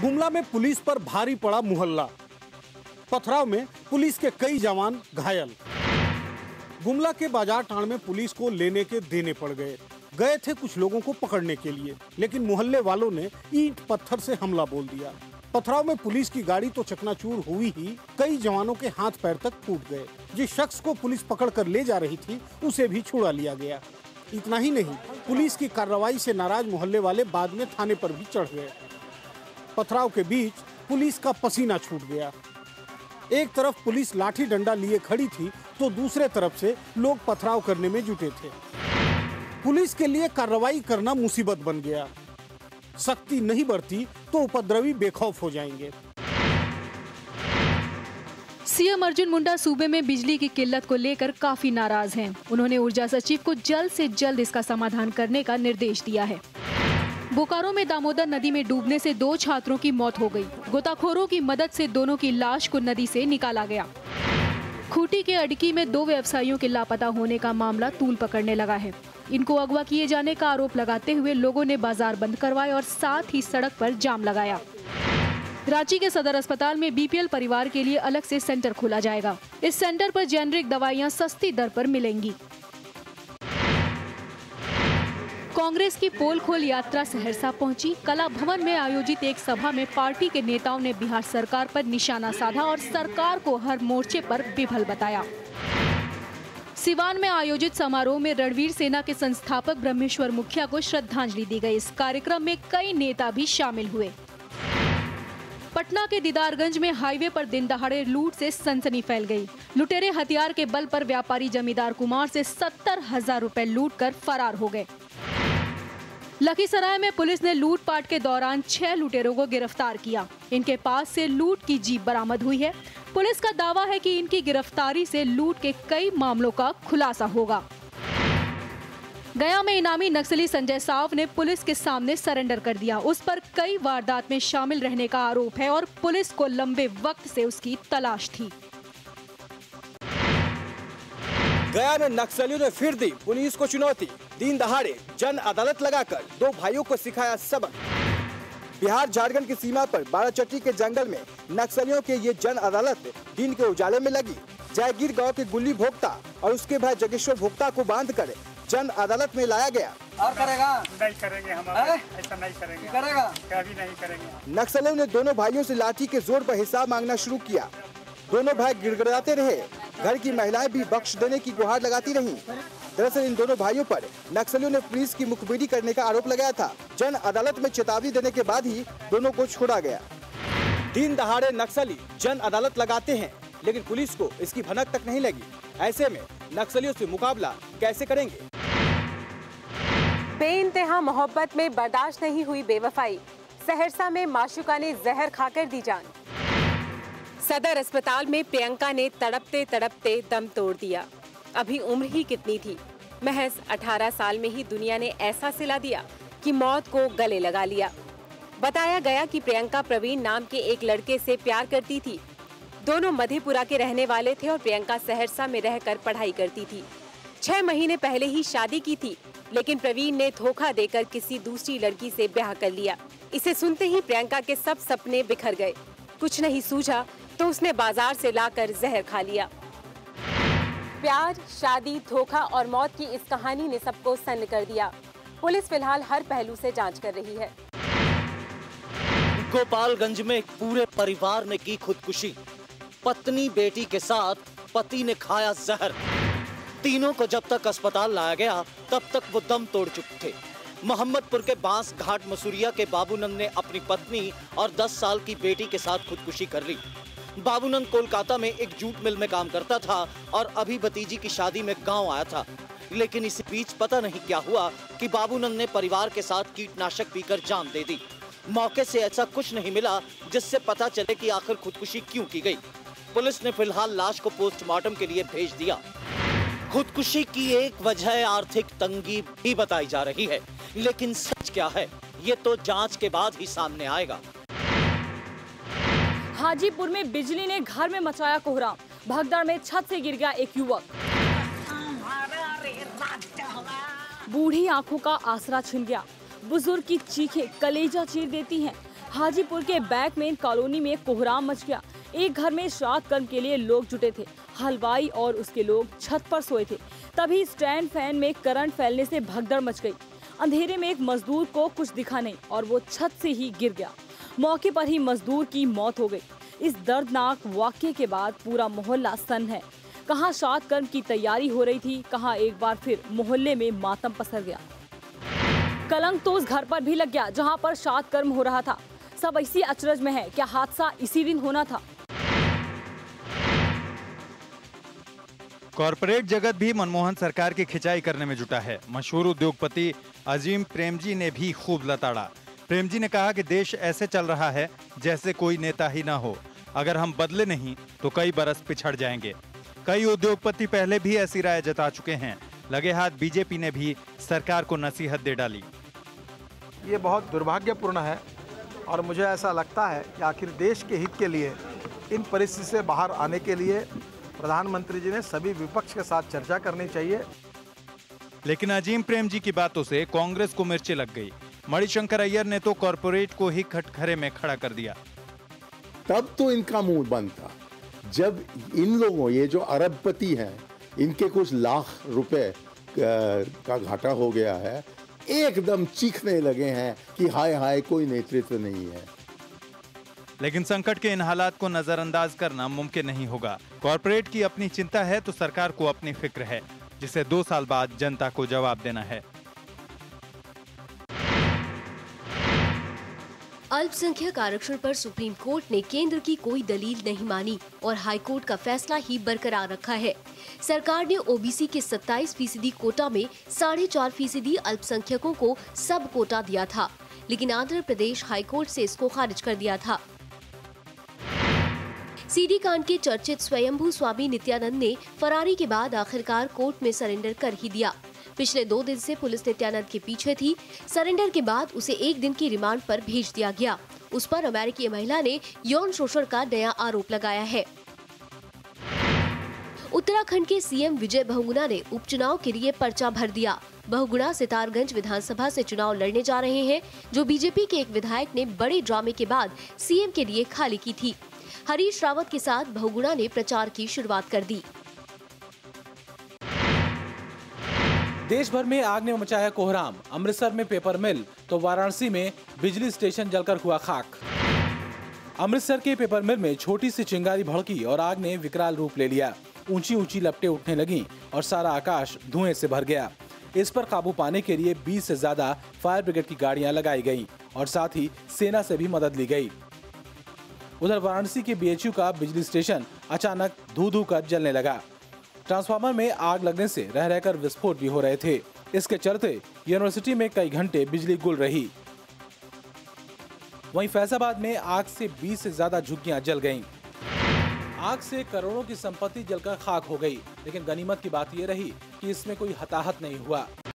गुमला में पुलिस पर भारी पड़ा मुहल्ला। पथराव में पुलिस के कई जवान घायल। गुमला के बाजार टांड में पुलिस को लेने के देने पड़ गए थे कुछ लोगों को पकड़ने के लिए, लेकिन मोहल्ले वालों ने ईंट पत्थर से हमला बोल दिया। पथराव में पुलिस की गाड़ी तो चकनाचूर हुई ही, कई जवानों के हाथ पैर तक टूट गए। जिस शख्स को पुलिस पकड़ कर ले जा रही थी उसे भी छुड़ा लिया गया। इतना ही नहीं, पुलिस की कार्रवाई से नाराज मोहल्ले वाले बाद में थाने पर भी चढ़ गए। पथराव के बीच पुलिस का पसीना छूट गया। एक तरफ पुलिस लाठी डंडा लिए खड़ी थी तो दूसरे तरफ से लोग पथराव करने में जुटे थे। पुलिस के लिए कार्रवाई करना मुसीबत बन गया। सख्ती नहीं बरती तो उपद्रवी बेखौफ हो जाएंगे। सीएम अर्जुन मुंडा सूबे में बिजली की किल्लत को लेकर काफी नाराज हैं। उन्होंने ऊर्जा सचिव को जल्द से जल्द इसका समाधान करने का निर्देश दिया है। बोकारो में दामोदर नदी में डूबने से 2 छात्रों की मौत हो गई। गोताखोरों की मदद से दोनों की लाश को नदी से निकाला गया। खूंटी के अडकी में 2 व्यवसायियों के लापता होने का मामला तूल पकड़ने लगा है। इनको अगवा किए जाने का आरोप लगाते हुए लोगों ने बाजार बंद करवाए और साथ ही सड़क पर जाम लगाया। रांची के सदर अस्पताल में बीपीएल परिवार के लिए अलग से सेंटर खोला जाएगा। इस सेंटर पर जेनरिक दवाइयां सस्ती दर पर मिलेंगी। कांग्रेस की पोल खोल यात्रा सहरसा पहुंची। कला भवन में आयोजित एक सभा में पार्टी के नेताओं ने बिहार सरकार पर निशाना साधा और सरकार को हर मोर्चे पर विफल बताया। सिवान में आयोजित समारोह में रणवीर सेना के संस्थापक ब्रह्मेश्वर मुखिया को श्रद्धांजलि दी गई। इस कार्यक्रम में कई नेता भी शामिल हुए। पटना के दीदारगंज में हाईवे पर दिन दहाड़े लूट से सनसनी फैल गई। लुटेरे हथियार के बल पर व्यापारी जमींदार कुमार से 70,000 रुपए लूट कर फरार हो गए। लखीसराय में पुलिस ने लूटपाट के दौरान 6 लुटेरों को गिरफ्तार किया। इनके पास से लूट की जीप बरामद हुई है। पुलिस का दावा है कि इनकी गिरफ्तारी से लूट के कई मामलों का खुलासा होगा। गया में इनामी नक्सली संजय साव ने पुलिस के सामने सरेंडर कर दिया। उस पर कई वारदात में शामिल रहने का आरोप है और पुलिस को लंबे वक्त से उसकी तलाश थी। गया में नक्सलियों ने फिर दी पुलिस को चुनौती। दिन दहाड़े जन अदालत लगाकर 2 भाइयों को सिखाया सबक। बिहार झारखंड की सीमा पर बाराचट्टी के जंगल में नक्सलियों के ये जन अदालत दिन के उजाले में लगी। जयगीर गांव के गुल्ली भोक्ता और उसके भाई जगेश्वर भोक्ता को बांधकर जन अदालत में लाया गया। और करेगा? नहीं करेंगे हम, ऐसा नहीं करेंगे। करेगा? कभी नहीं करेंगे। नक्सलियों ने दोनों भाइयों से लाठी के जोर पर हिसाब मांगना शुरू किया। दोनों भाई गिड़गिड़ाते रहे। घर की महिलाएं भी बख्श देने की गुहार लगाती रहीं। दरअसल इन दोनों भाइयों पर नक्सलियों ने पुलिस की मुखबिरी करने का आरोप लगाया था। जन अदालत में चेतावनी देने के बाद ही दोनों को छोड़ा गया। दिन दहाड़े नक्सली जन अदालत लगाते हैं, लेकिन पुलिस को इसकी भनक तक नहीं लगी। ऐसे में नक्सलियों से मुकाबला कैसे करेंगे? बेइंतहा मोहब्बत में बर्दाश्त नहीं हुई बेवफाई। सहरसा में माशूका ने जहर खाकर दी जान। सदर अस्पताल में प्रियंका ने तड़पते तड़पते दम तोड़ दिया। अभी उम्र ही कितनी थी, महज 18 साल में ही दुनिया ने ऐसा सिला दिया कि मौत को गले लगा लिया। बताया गया कि प्रियंका प्रवीण नाम के एक लड़के से प्यार करती थी। दोनों मधेपुरा के रहने वाले थे और प्रियंका सहरसा में रहकर पढ़ाई करती थी। 6 महीने पहले ही शादी की थी, लेकिन प्रवीण ने धोखा देकर किसी दूसरी लड़की से ब्याह कर लिया। इसे सुनते ही प्रियंका के सब सपने बिखर गए। कुछ नहीं सूझा तो उसने बाजार से लाकर जहर खा लिया। प्यार, शादी, धोखा और मौत की इस कहानी ने सबको सन्न कर दिया। पुलिस फिलहाल हर पहलू से जांच कर रही है। गोपालगंज में एक पूरे परिवार ने की खुदकुशी। पत्नी बेटी के साथ पति ने खाया जहर। तीनों को जब तक अस्पताल लाया गया तब तक वो दम तोड़ चुके थे। मोहम्मदपुर के बांस घाट मसूरिया के बाबूनंद ने अपनी पत्नी और 10 साल की बेटी के साथ खुदकुशी कर ली। बाबूनंद कोलकाता में एक जूट मिल में काम करता था और अभी भतीजी की शादी में गांव आया था। लेकिन इसी बीच पता नहीं क्या हुआ कि बाबूनंद ने परिवार के साथ कीटनाशक पीकर जान दे दी। मौके से ऐसा कुछ नहीं मिला जिससे पता चले कि आखिर खुदकुशी क्यों की गई। पुलिस ने फिलहाल लाश को पोस्टमार्टम के लिए भेज दिया। खुदकुशी की एक वजह आर्थिक तंगी भी बताई जा रही है, लेकिन सच क्या है ये तो जांच के बाद ही सामने आएगा। हाजीपुर में बिजली ने घर में मचाया कोहराम। भगदड़ में छत से गिर गया एक युवक। बूढ़ी आंखों का आसरा छिन गया। बुजुर्ग की चीखें कलेजा चीर देती हैं। हाजीपुर के बैकमेन कॉलोनी में कोहराम मच गया। एक घर में श्राद्ध कर्म के लिए लोग जुटे थे। हलवाई और उसके लोग छत पर सोए थे। तभी स्टैंड फैन में करंट फैलने से भगदड़ मच गई। अंधेरे में एक मजदूर को कुछ दिखा नहीं और वो छत से ही गिर गया। मौके पर ही मजदूर की मौत हो गई। इस दर्दनाक वाकये के बाद पूरा मोहल्ला सन्न है। कहाँ श्राद्ध कर्म की तैयारी हो रही थी, कहाँ एक बार फिर मोहल्ले में मातम पसर गया। कलंक तो उस घर पर भी लग गया जहाँ पर श्राद्ध कर्म हो रहा था। सब इसी अचरज में है, क्या हादसा इसी दिन होना था? कॉरपोरेट जगत भी मनमोहन सरकार की खिंचाई करने में जुटा है। मशहूर उद्योगपति अजीम प्रेमजी ने भी खूब लताड़ा। प्रेमजी ने कहा कि देश ऐसे चल रहा है जैसे कोई नेता ही ना हो। अगर हम बदले नहीं तो कई बरस पिछड़ जाएंगे। कई उद्योगपति पहले भी ऐसी राय जता चुके हैं। लगे हाथ बीजेपी ने भी सरकार को नसीहत दे डाली। ये बहुत दुर्भाग्यपूर्ण है और मुझे ऐसा लगता है कि आखिर देश के हित के लिए इन परिस्थिति से बाहर आने के लिए प्रधानमंत्री जी ने सभी विपक्ष के साथ चर्चा करनी चाहिए। लेकिन अजीम प्रेम जी की बातों से कांग्रेस को मिर्ची लग गई। मणिशंकर अय्यर ने तो कॉरपोरेट को ही कटघरे में खड़ा कर दिया। तब तो इनका मुंह बंद था जब इन लोगों, ये जो अरबपति हैं, इनके कुछ लाख रुपए का घाटा हो गया है, एकदम चीखने लगे हैं कि हाय हाय कोई नेतृत्व नहीं है। लेकिन संकट के इन हालात को नजरअंदाज करना मुमकिन नहीं होगा। कॉरपोरेट की अपनी चिंता है तो सरकार को अपनी फिक्र है, जिसे 2 साल बाद जनता को जवाब देना है। अल्पसंख्यक आरक्षण पर सुप्रीम कोर्ट ने केंद्र की कोई दलील नहीं मानी और हाई कोर्ट का फैसला ही बरकरार रखा है। सरकार ने ओबीसी के 27% कोटा में 4.5% अल्पसंख्यकों को सब कोटा दिया था, लेकिन आंध्र प्रदेश हाई कोर्ट से इसको खारिज कर दिया था। सीडी कांड के चर्चित स्वयंभू स्वामी नित्यानंद ने फरारी के बाद आखिरकार कोर्ट में सरेंडर कर ही दिया। पिछले 2 दिन से पुलिस नित्यानंद के पीछे थी। सरेंडर के बाद उसे 1 दिन की रिमांड पर भेज दिया गया। उस पर अमेरिकी महिला ने यौन शोषण का नया आरोप लगाया है। उत्तराखंड के सीएम विजय बहुगुणा ने उपचुनाव के लिए पर्चा भर दिया। बहुगुणा सितारगंज विधानसभा से चुनाव लड़ने जा रहे हैं, जो बीजेपी के एक विधायक ने बड़े ड्रामे के बाद सीएम के लिए खाली की थी। हरीश रावत के साथ बहुगुणा ने प्रचार की शुरुआत कर दी। देश भर में आग ने मचाया कोहराम। अमृतसर में पेपर मिल तो वाराणसी में बिजली स्टेशन जलकर हुआ खाक। अमृतसर के पेपर मिल में छोटी सी चिंगारी भड़की और आग ने विकराल रूप ले लिया। ऊंची ऊंची लपटें उठने लगीं और सारा आकाश धुएं से भर गया। इस पर काबू पाने के लिए 20 से ज्यादा फायर ब्रिगेड की गाड़ियां लगाई गईं और साथ ही सेना से भी मदद ली गई। उधर वाराणसी के बीएचयू का बिजली स्टेशन अचानक धू-धू कर जलने लगा। ट्रांसफार्मर में आग लगने से रह रहकर विस्फोट भी हो रहे थे। इसके चलते यूनिवर्सिटी में कई घंटे बिजली गुल रही। वहीं फैजाबाद में आग से 20 से ज्यादा झुग्गियां जल गईं। आग से करोड़ों की संपत्ति जलकर खाक हो गई, लेकिन गनीमत की बात यह रही कि इसमें कोई हताहत नहीं हुआ।